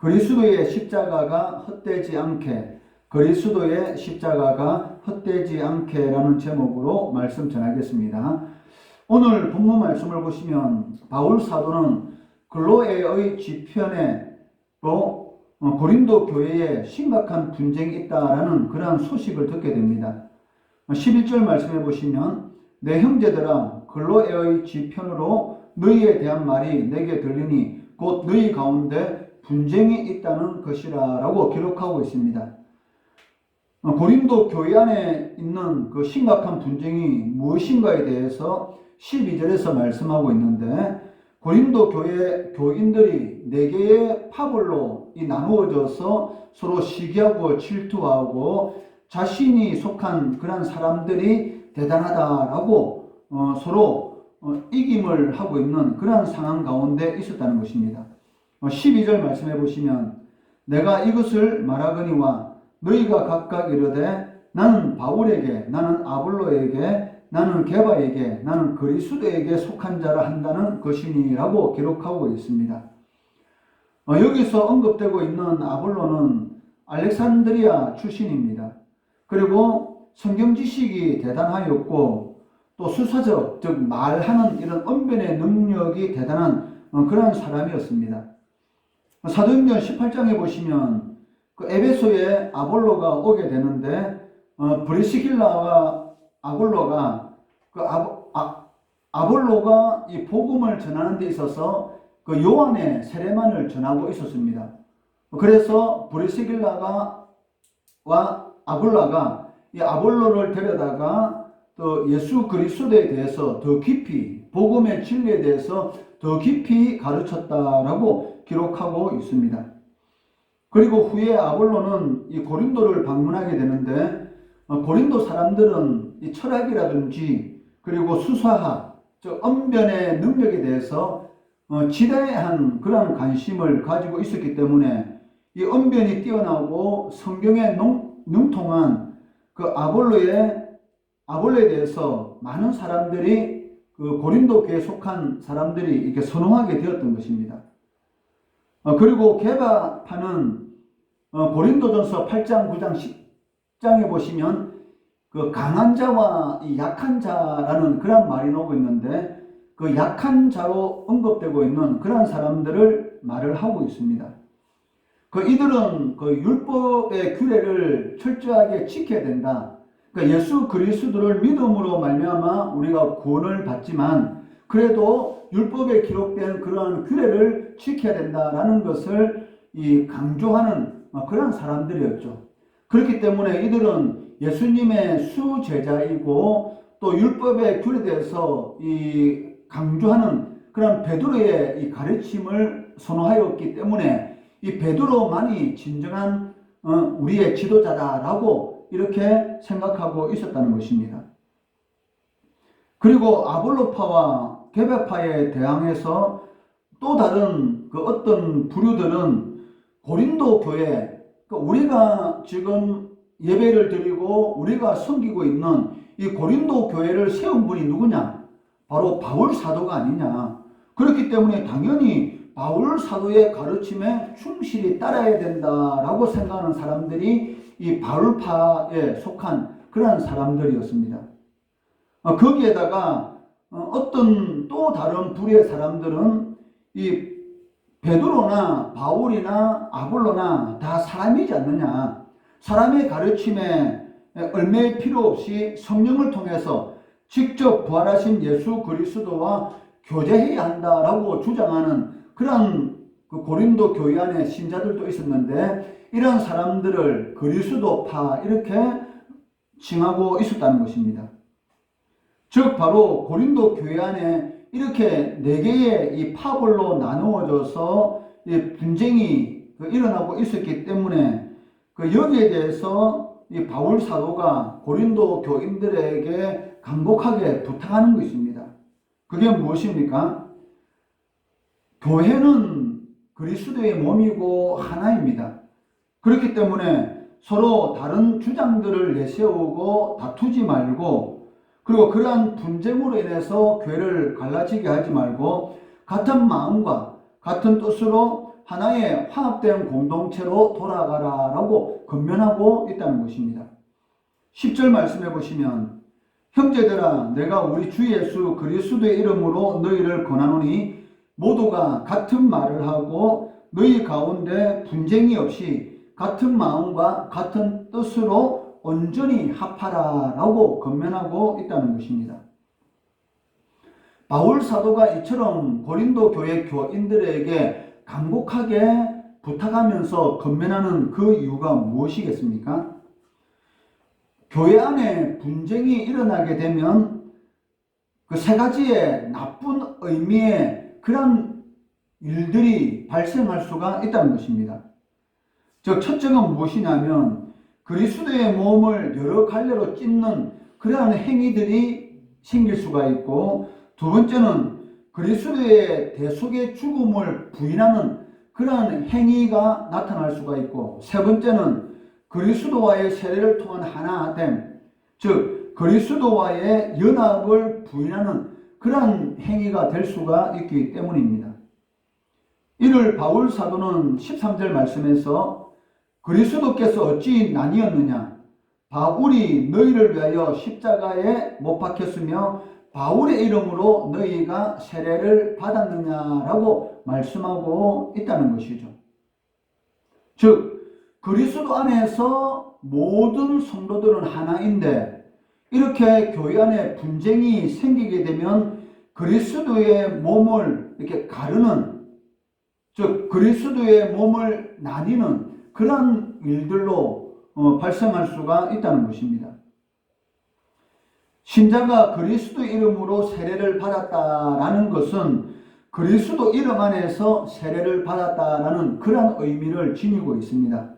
그리스도의 십자가가 헛되지 않게, 그리스도의 십자가가 헛되지 않게라는 제목으로 말씀 전하겠습니다. 오늘 본문 말씀을 보시면 바울 사도는 글로에의 지편에도 고린도 교회에 심각한 분쟁이 있다라는 그러한 소식을 듣게 됩니다. 11절 말씀해 보시면 내 형제들아 글로에의 지편으로 너희에 대한 말이 내게 들리니 곧 너희 가운데 분쟁이 있다는 것이라 라고 기록하고 있습니다. 고린도 교회 안에 있는 그 심각한 분쟁이 무엇인가에 대해서 12절에서 말씀하고 있는데, 고린도 교회 교인들이 4개의 파벌로 나누어져서 서로 시기하고 질투하고 자신이 속한 그런 사람들이 대단하다라고 서로 이김을 하고 있는 그런 상황 가운데 있었다는 것입니다. 12절 말씀해 보시면 내가 이것을 말하거니와 너희가 각각 이르되 나는 바울에게, 나는 아볼로에게, 나는 게바에게, 나는 그리스도에게 속한 자라 한다는 것이니 라고 기록하고 있습니다. 여기서 언급되고 있는 아볼로는 알렉산드리아 출신입니다. 그리고 성경 지식이 대단하였고 또 수사적, 즉 말하는 이런 언변의 능력이 대단한 그런 사람이었습니다. 사도행전 18장에 보시면 그 에베소에 아볼로가 오게 되는데 브리스길라와 아볼로가 아볼로가 이 복음을 전하는 데 있어서 그 요한의 세례만을 전하고 있었습니다. 그래서 브리스길라와 아굴라가 이 아볼로를 데려다가 또 예수 그리스도에 대해서 더 깊이, 복음의 진리에 대해서 더 깊이 가르쳤다라고 기록하고 있습니다. 그리고 후에 아볼로는 이 고린도를 방문하게 되는데 고린도 사람들은 이 철학이라든지 그리고 수사학, 즉 언변의 능력에 대해서 지대한 그런 관심을 가지고 있었기 때문에 이 언변이 뛰어나고 성경에 능통한 그 아볼로에 대해서 많은 사람들이 그 고린도 교회에 속한 사람들이 이렇게 선호하게 되었던 것입니다. 그리고 게바파는 고린도전서 8장, 9장, 10장에 보시면 그 강한 자와 이 약한 자라는 그런 말이 나오고 있는데 그 약한 자로 언급되고 있는 그런 사람들을 말을 하고 있습니다. 이들은 그 율법의 규례를 철저하게 지켜야 된다. 그러니까 예수 그리스도를 믿음으로 말미암아 우리가 구원을 받지만 그래도 율법에 기록된 그러한 규례를 지켜야 된다라는 것을 강조하는 그런 사람들이었죠. 그렇기 때문에 이들은 예수님의 수제자이고 또 율법의 규례에 대해서 강조하는 그런 베드로의 이 가르침을 선호하였기 때문에 이 베드로만이 진정한 우리의 지도자다라고 이렇게 생각하고 있었다는 것입니다. 그리고 아볼로파와 게바파에 대항해서 또 다른 그 어떤 부류들은 고린도 교회, 우리가 지금 예배를 드리고 우리가 섬기고 있는 이 고린도 교회를 세운 분이 누구냐? 바로 바울 사도가 아니냐. 그렇기 때문에 당연히 바울 사도의 가르침에 충실히 따라야 된다라고 생각하는 사람들이 이 바울파에 속한 그런 사람들이었습니다. 거기에다가 어떤 또 다른 부류의 사람들은 이 베드로나 바울이나 아볼로나 다 사람이지 않느냐. 사람의 가르침에 얽매일 필요 없이 성령을 통해서 직접 부활하신 예수 그리스도와 교제해야 한다라고 주장하는 그런 그 고린도 교회 안에 신자들도 있었는데 이런 사람들을 그리스도파 이렇게 칭하고 있었다는 것입니다. 즉 바로 고린도 교회 안에 이렇게 4개의 이 파벌로 나누어져서 이 분쟁이 일어나고 있었기 때문에 여기에 대해서 이 바울 사도가 고린도 교인들에게 간곡하게 부탁하는 것입니다. 그게 무엇입니까? 교회는 그리스도의 몸이고 하나입니다. 그렇기 때문에 서로 다른 주장들을 내세우고 다투지 말고, 그리고 그러한 분쟁으로 인해서 교회를 갈라지게 하지 말고 같은 마음과 같은 뜻으로 하나의 화합된 공동체로 돌아가라라고 권면하고 있다는 것입니다. 10절 말씀해 보시면 형제들아 내가 우리 주 예수 그리스도의 이름으로 너희를 권하노니 모두가 같은 말을 하고 너희 가운데 분쟁이 없이 같은 마음과 같은 뜻으로 온전히 합하라라고 권면하고 있다는 것입니다. 바울 사도가 이처럼 고린도 교회 교인들에게 간곡하게 부탁하면서 권면하는 그 이유가 무엇이겠습니까? 교회 안에 분쟁이 일어나게 되면 그 세 가지의 나쁜 의미의 그런 일들이 발생할 수가 있다는 것입니다. 즉 첫째가 무엇이냐면 그리스도의 몸을 여러 갈래로 찢는 그러한 행위들이 생길 수가 있고, 두 번째는 그리스도의 대속의 죽음을 부인하는 그러한 행위가 나타날 수가 있고, 세 번째는 그리스도와의 세례를 통한 하나됨, 즉 그리스도와의 연합을 부인하는 그러한 행위가 될 수가 있기 때문입니다. 이를 바울 사도는 13절 말씀에서 그리스도께서 어찌 나뉘었느냐, 바울이 너희를 위하여 십자가에 못 박혔으며 바울의 이름으로 너희가 세례를 받았느냐라고 말씀하고 있다는 것이죠. 즉 그리스도 안에서 모든 성도들은 하나인데, 이렇게 교회 안에 분쟁이 생기게 되면 그리스도의 몸을 이렇게 가르는, 즉 그리스도의 몸을 나뉘는 그런 일들로 발생할 수가 있다는 것입니다. 신자가 그리스도 이름으로 세례를 받았다라는 것은 그리스도 이름 안에서 세례를 받았다라는 그런 의미를 지니고 있습니다.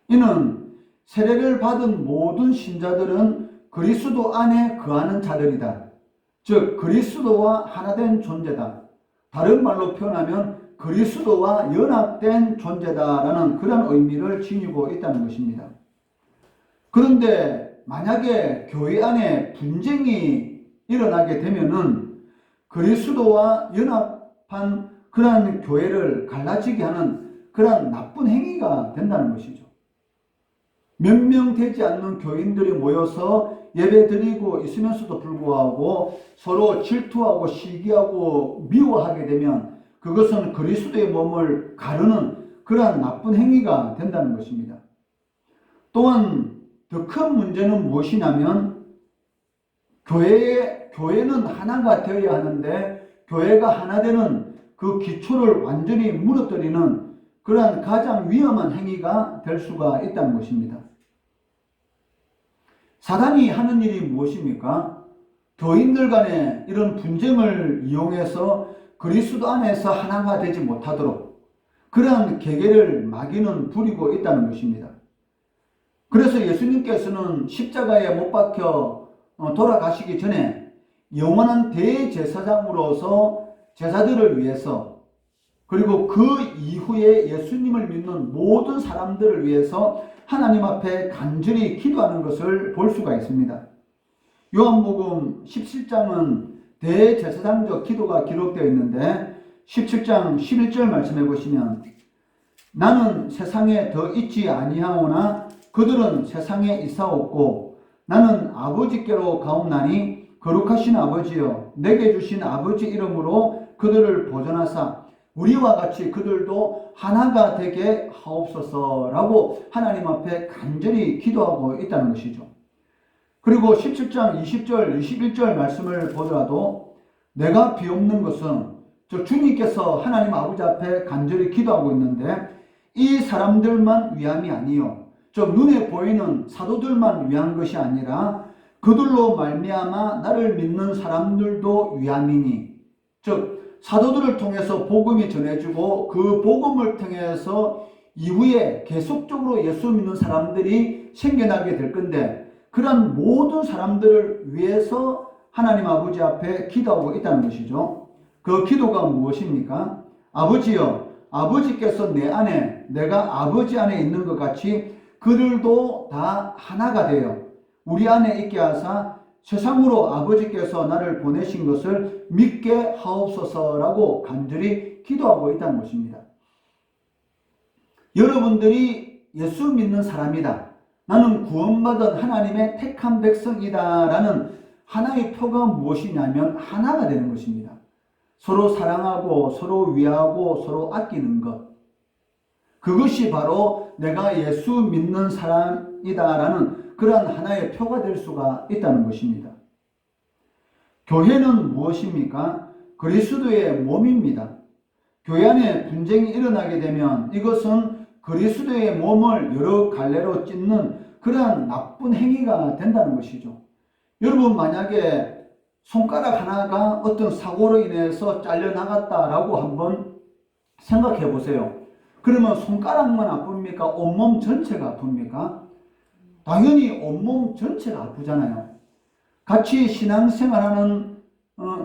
이는 세례를 받은 모든 신자들은 그리스도 안에 거하는 자들이다. 즉 그리스도와 하나된 존재다. 다른 말로 표현하면 그리스도와 연합된 존재다라는 그런 의미를 지니고 있다는 것입니다. 그런데 만약에 교회 안에 분쟁이 일어나게 되면은 그리스도와 연합한 그러한 교회를 갈라지게 하는 그러한 나쁜 행위가 된다는 것이죠. 몇 명 되지 않는 교인들이 모여서 예배드리고 있으면서도 불구하고 서로 질투하고 시기하고 미워하게 되면 그것은 그리스도의 몸을 가르는 그러한 나쁜 행위가 된다는 것입니다. 또한 더 큰 문제는 무엇이냐면 교회는 하나가 되어야 하는데 교회가 하나 되는 그 기초를 완전히 무너뜨리는 그러한 가장 위험한 행위가 될 수가 있다는 것입니다. 사단이 하는 일이 무엇입니까? 교인들 간에 이런 분쟁을 이용해서 그리스도 안에서 하나가 되지 못하도록 그러한 계계를 마귀는 부리고 있다는 것입니다. 그래서 예수님께서는 십자가에 못 박혀 돌아가시기 전에 영원한 대제사장으로서 제사들을 위해서, 그리고 그 이후에 예수님을 믿는 모든 사람들을 위해서 하나님 앞에 간절히 기도하는 것을 볼 수가 있습니다. 요한복음 17장은 대제사장적 기도가 기록되어 있는데 17장 11절 말씀해 보시면 나는 세상에 더 있지 아니하오나 그들은 세상에 있사옵고 나는 아버지께로 가옵나니 거룩하신 아버지여 내게 주신 아버지 이름으로 그들을 보존하사 우리와 같이 그들도 하나가 되게 하옵소서라고 하나님 앞에 간절히 기도하고 있다는 것이죠. 그리고 17장 20절 21절 말씀을 보더라도 내가 비옵는 것은 즉 주님께서 하나님 아버지 앞에 간절히 기도하고 있는데 이 사람들만 위함이 아니요 즉 눈에 보이는 사도들만 위한 것이 아니라 그들로 말미암아 나를 믿는 사람들도 위함이니, 즉 사도들을 통해서 복음이 전해지고 그 복음을 통해서 이후에 계속적으로 예수 믿는 사람들이 생겨나게 될 건데 그런 모든 사람들을 위해서 하나님 아버지 앞에 기도하고 있다는 것이죠. 그 기도가 무엇입니까? 아버지여, 아버지께서 내 안에 내가 아버지 안에 있는 것 같이 그들도 다 하나가 되어 우리 안에 있게 하사 세상으로 아버지께서 나를 보내신 것을 믿게 하옵소서라고 간절히 기도하고 있다는 것입니다. 여러분들이 예수 믿는 사람이다. 나는 구원받은 하나님의 택한 백성이다 라는 하나의 표가 무엇이냐면 하나가 되는 것입니다. 서로 사랑하고 서로 위하고 서로 아끼는 것. 그것이 바로 내가 예수 믿는 사람이다 라는 그러한 하나의 표가 될 수가 있다는 것입니다. 교회는 무엇입니까? 그리스도의 몸입니다. 교회 안에 분쟁이 일어나게 되면 이것은 그리스도의 몸을 여러 갈래로 찢는 그러한 나쁜 행위가 된다는 것이죠. 여러분 만약에 손가락 하나가 어떤 사고로 인해서 잘려나갔다라고 한번 생각해 보세요. 그러면 손가락만 아픕니까? 온몸 전체가 아픕니까? 당연히 온몸 전체가 아프잖아요. 같이 신앙생활하는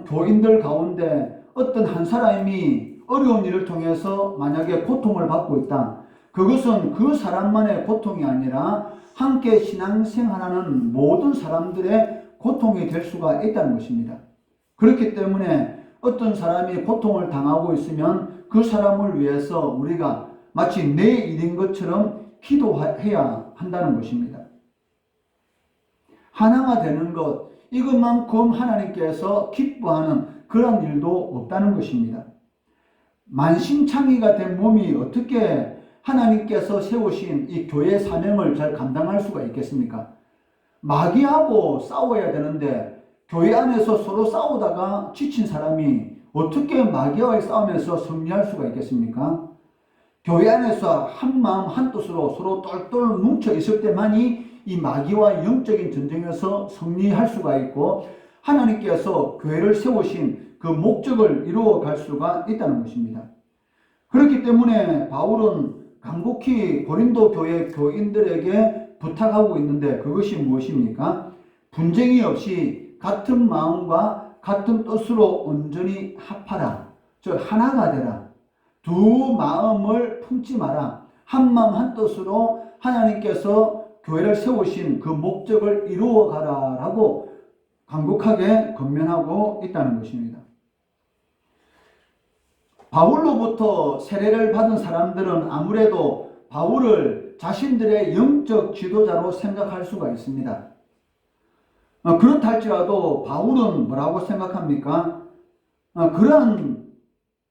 교인들 가운데 어떤 한 사람이 어려운 일을 통해서 만약에 고통을 받고 있다. 그것은 그 사람만의 고통이 아니라 함께 신앙생활하는 모든 사람들의 고통이 될 수가 있다는 것입니다. 그렇기 때문에 어떤 사람이 고통을 당하고 있으면 그 사람을 위해서 우리가 마치 내 일인 것처럼 기도해야 한다는 것입니다. 하나가 되는 것, 이것만큼 하나님께서 기뻐하는 그런 일도 없다는 것입니다. 만신창이가 된 몸이 어떻게 하나님께서 세우신 이 교회 사명을 잘 감당할 수가 있겠습니까? 마귀하고 싸워야 되는데 교회 안에서 서로 싸우다가 지친 사람이 어떻게 마귀와의 싸움에서 승리할 수가 있겠습니까? 교회 안에서 한 마음 한 뜻으로 서로 똘똘 뭉쳐 있을 때만이 이 마귀와 영적인 전쟁에서 승리할 수가 있고 하나님께서 교회를 세우신 그 목적을 이루어 갈 수가 있다는 것입니다. 그렇기 때문에 바울은 간곡히 고린도 교회 교인들에게 부탁하고 있는데 그것이 무엇입니까? 분쟁이 없이 같은 마음과 같은 뜻으로 온전히 합하라. 즉 하나가 되라. 두 마음을 품지 마라. 한 마음 한 뜻으로 하나님께서 교회를 세우신 그 목적을 이루어 가라라고 간곡하게 권면하고 있다는 것입니다. 바울로부터 세례를 받은 사람들은 아무래도 바울을 자신들의 영적 지도자로 생각할 수가 있습니다. 그렇다 할지라도 바울은 뭐라고 생각합니까? 그런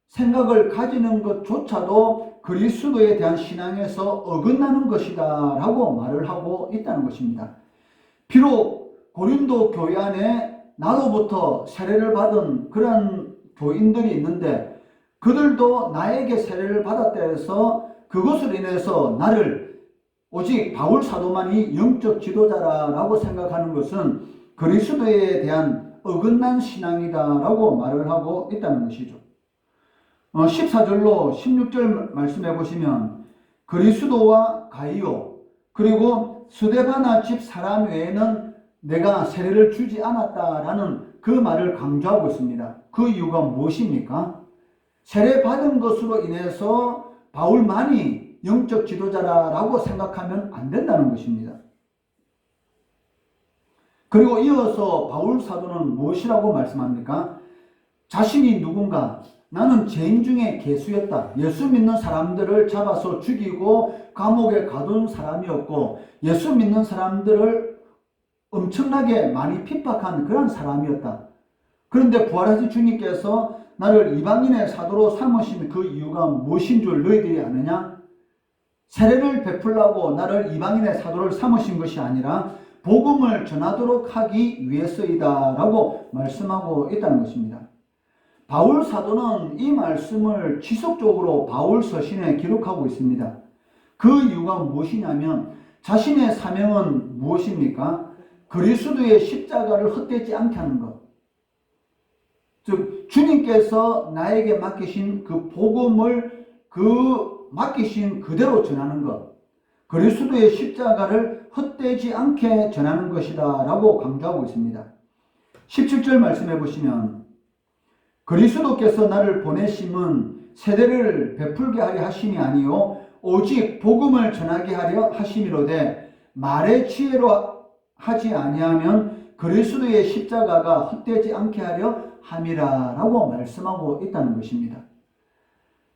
생각을 가지는 것조차도 그리스도에 대한 신앙에서 어긋나는 것이다 라고 말을 하고 있다는 것입니다. 비록 고린도 교회 안에 나로부터 세례를 받은 그런 교인들이 있는데 그들도 나에게 세례를 받았다 해서 그것으로 인해서 나를 오직 바울 사도만이 영적 지도자라고 생각하는 것은 그리스도에 대한 어긋난 신앙이다라고 말을 하고 있다는 것이죠. 14절로 16절 말씀해 보시면 그리스도와 가이오 그리고 스데바나 집 사람 외에는 내가 세례를 주지 않았다라는 그 말을 강조하고 있습니다. 그 이유가 무엇입니까? 세례 받은 것으로 인해서 바울만이 영적 지도자라고 생각하면 안 된다는 것입니다. 그리고 이어서 바울 사도는 무엇이라고 말씀합니까? 자신이 누군가? 나는 죄인 중에 개수였다. 예수 믿는 사람들을 잡아서 죽이고 감옥에 가둔 사람이었고 예수 믿는 사람들을 엄청나게 많이 핍박한 그런 사람이었다. 그런데 부활하신 주님께서 나를 이방인의 사도로 삼으신 그 이유가 무엇인 줄 너희들이 아느냐? 세례를 베풀라고 나를 이방인의 사도를 삼으신 것이 아니라 복음을 전하도록 하기 위해서이다 라고 말씀하고 있다는 것입니다. 바울 사도는 이 말씀을 지속적으로 바울 서신에 기록하고 있습니다. 그 이유가 무엇이냐면 자신의 사명은 무엇입니까? 그리스도의 십자가를 헛되지 않게 하는 것. 즉 주님께서 나에게 맡기신 그 복음을 맡기신 그대로 전하는 것. 그리스도의 십자가를 헛되지 않게 전하는 것이다 라고 강조하고 있습니다. 17절 말씀해 보시면 그리스도께서 나를 보내심은 세례를 베풀게 하려 하심이 아니요 오직 복음을 전하게 하려 하심이로되 말의 지혜로 하지 아니하면 그리스도의 십자가가 헛되지 않게 하려 함이라 라고 말씀하고 있다는 것입니다.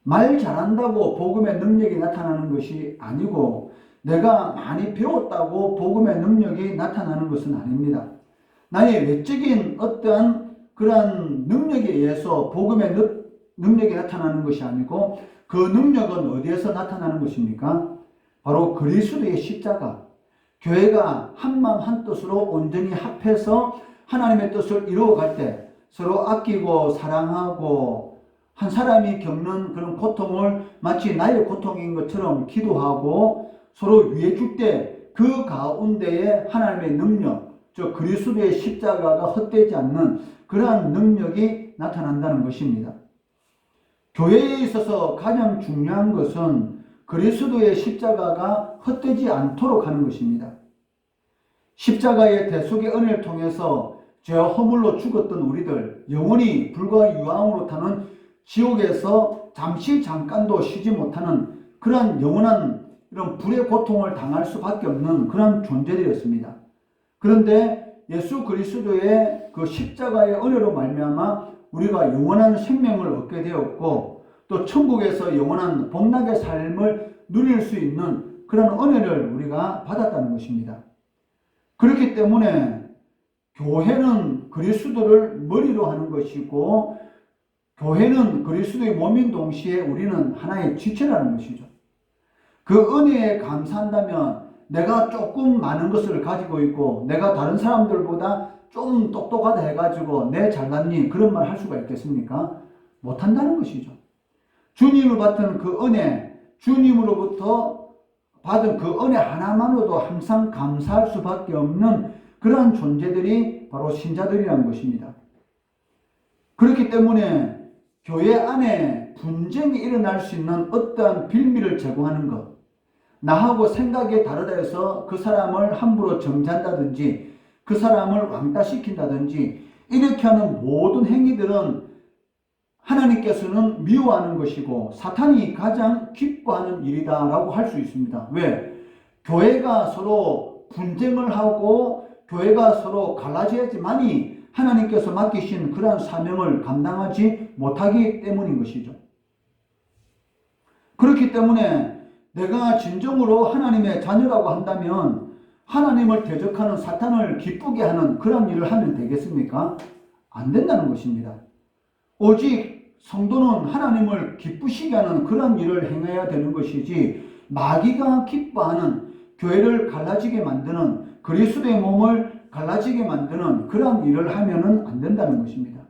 말 잘한다고 복음의 능력이 나타나는 것이 아니고 내가 많이 배웠다고 복음의 능력이 나타나는 것은 아닙니다. 나의 외적인 어떠한 그러한 능력에 의해서 복음의 능력이 나타나는 것이 아니고 그 능력은 어디에서 나타나는 것입니까? 바로 그리스도의 십자가. 교회가 한마음 한뜻으로 온전히 합해서 하나님의 뜻을 이루어갈 때 서로 아끼고 사랑하고 한 사람이 겪는 그런 고통을 마치 나의 고통인 것처럼 기도하고 서로 위해 줄 때 그 가운데에 하나님의 능력, 저 그리스도의 십자가가 헛되지 않는 그러한 능력이 나타난다는 것입니다. 교회에 있어서 가장 중요한 것은 그리스도의 십자가가 헛되지 않도록 하는 것입니다. 십자가의 대속의 은혜를 통해서 죄와 허물로 죽었던 우리들, 영원히 불과 유황으로 타는 지옥에서 잠깐도 쉬지 못하는 그러한 영원한 이런 불의 고통을 당할 수밖에 없는 그런 존재들이었습니다. 그런데 예수 그리스도의 그 십자가의 은혜로 말미암아 우리가 영원한 생명을 얻게 되었고 또 천국에서 영원한 복락의 삶을 누릴 수 있는 그런 은혜를 우리가 받았다는 것입니다. 그렇기 때문에 교회는 그리스도를 머리로 하는 것이고 교회는 그리스도의 몸인 동시에 우리는 하나의 지체라는 것이죠. 그 은혜에 감사한다면 내가 조금 많은 것을 가지고 있고 내가 다른 사람들보다 좀 똑똑하다 해가지고 내 잘났니 그런 말 할 수가 있겠습니까? 못한다는 것이죠. 주님을 받은 그 은혜, 주님으로부터 받은 그 은혜 하나만으로도 항상 감사할 수밖에 없는 그러한 존재들이 바로 신자들이라는 것입니다. 그렇기 때문에 교회 안에 분쟁이 일어날 수 있는 어떠한 빌미를 제공하는 것, 나하고 생각이 다르다 해서 그 사람을 함부로 정죄한다든지 그 사람을 왕따시킨다든지 이렇게 하는 모든 행위들은 하나님께서는 미워하는 것이고 사탄이 가장 기뻐하는 일이다라고 할 수 있습니다. 왜? 교회가 서로 분쟁을 하고 교회가 서로 갈라져야지만이 하나님께서 맡기신 그러한 사명을 감당하지 못하기 때문인 것이죠. 그렇기 때문에 내가 진정으로 하나님의 자녀라고 한다면 하나님을 대적하는 사탄을 기쁘게 하는 그런 일을 하면 되겠습니까? 안 된다는 것입니다. 오직 성도는 하나님을 기쁘시게 하는 그런 일을 행해야 되는 것이지 마귀가 기뻐하는 교회를 갈라지게 만드는 그리스도의 몸을 갈라지게 만드는 그런 일을 하면은 안 된다는 것입니다.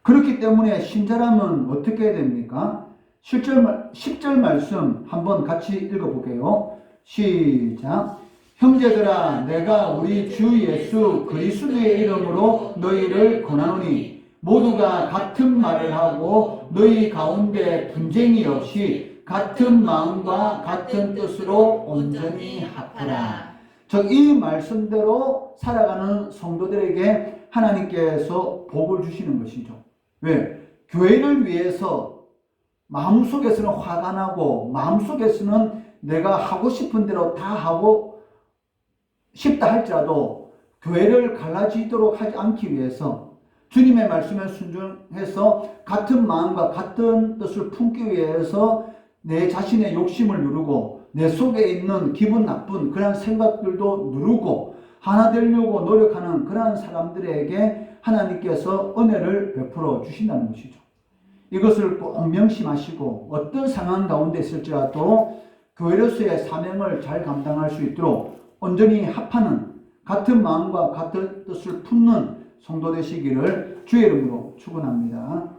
그렇기 때문에 신자라면 어떻게 해야 됩니까? 10절 말씀 한번 같이 읽어볼게요. 시작. 형제들아 내가 우리 주 예수 그리스도의 이름으로 너희를 권하노니 모두가 같은 말을 하고 너희 가운데 분쟁이 없이 같은 마음과 같은 뜻으로 온전히 합하라. 즉 이 말씀대로 살아가는 성도들에게 하나님께서 복을 주시는 것이죠. 왜? 교회를 위해서 마음속에서는 화가 나고 마음속에서는 내가 하고 싶은 대로 다 하고 싶다 할지라도 교회를 갈라지도록 하지 않기 위해서 주님의 말씀에 순종해서 같은 마음과 같은 뜻을 품기 위해서 내 자신의 욕심을 누르고 내 속에 있는 기분 나쁜 그런 생각들도 누르고 하나 되려고 노력하는 그런 사람들에게 하나님께서 은혜를 베풀어 주신다는 것이죠. 이것을 꼭 명심하시고 어떤 상황 가운데 있을지라도 교회로서의 사명을 잘 감당할 수 있도록 온전히 합하는 같은 마음과 같은 뜻을 품는 성도 되시기를 주의 이름으로 축원합니다.